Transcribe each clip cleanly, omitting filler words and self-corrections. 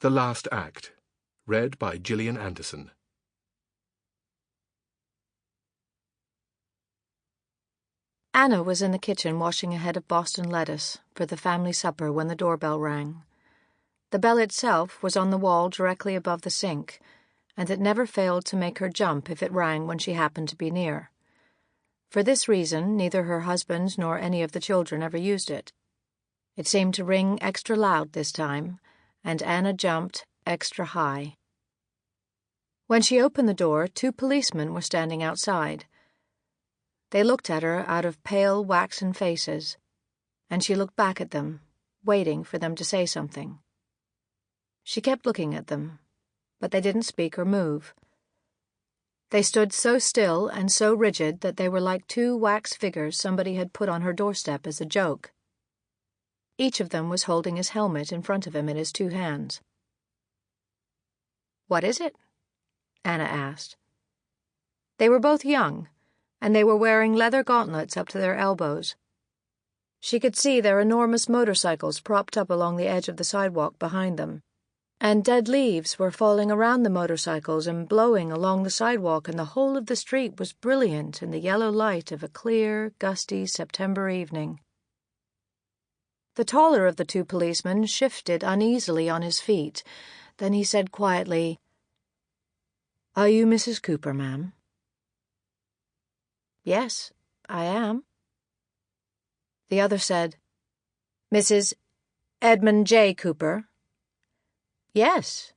The Last Act. Read by Gillian Anderson. Anna was in the kitchen washing a head of Boston lettuce for the family supper when the doorbell rang. The bell itself was on the wall directly above the sink, and it never failed to make her jump if it rang when she happened to be near. For this reason, neither her husband nor any of the children ever used it. It seemed to ring extra loud this time, and Anna jumped extra high. When she opened the door, 2 policemen were standing outside. They looked at her out of pale, waxen faces, and she looked back at them, waiting for them to say something. She kept looking at them, but they didn't speak or move. They stood so still and so rigid that they were like 2 wax figures somebody had put on her doorstep as a joke. Each of them was holding his helmet in front of him in his 2 hands. "What is it?" Anna asked. They were both young, and they were wearing leather gauntlets up to their elbows. She could see their enormous motorcycles propped up along the edge of the sidewalk behind them, and dead leaves were falling around the motorcycles and blowing along the sidewalk, and the whole of the street was brilliant in the yellow light of a clear, gusty September evening. The taller of the 2 policemen shifted uneasily on his feet. Then he said quietly, "Are you Mrs. Cooper, ma'am?" "Yes, I am." The other said, "Mrs. Edmund J. Cooper?" "Yes."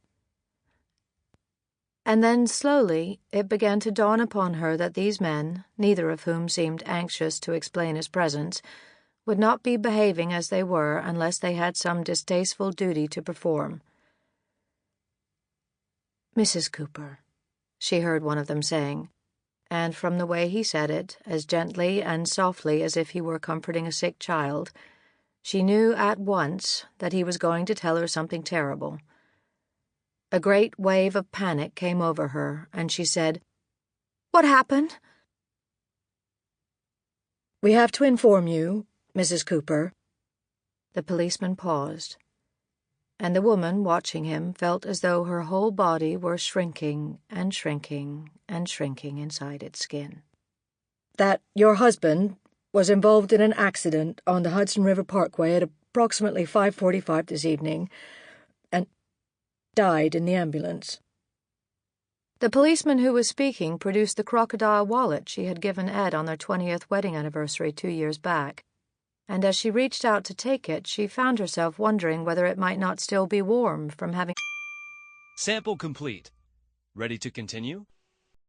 And then, slowly, it began to dawn upon her that these men, neither of whom seemed anxious to explain his presence, would not be behaving as they were unless they had some distasteful duty to perform. "Mrs. Cooper," she heard one of them saying, and from the way he said it, as gently and softly as if he were comforting a sick child, she knew at once that he was going to tell her something terrible. A great wave of panic came over her, and she said, "What happened?" "We have to inform you, Mrs. Cooper." The policeman paused, and the woman watching him felt as though her whole body were shrinking and shrinking and shrinking inside its skin. "That your husband was involved in an accident on the Hudson River Parkway at approximately 5:45 this evening, and died in the ambulance." The policeman who was speaking produced the crocodile wallet she had given Ed on their 20th wedding anniversary 2 years back, and as she reached out to take it, she found herself wondering whether it might not still be warm from having... Sample complete. Ready to continue?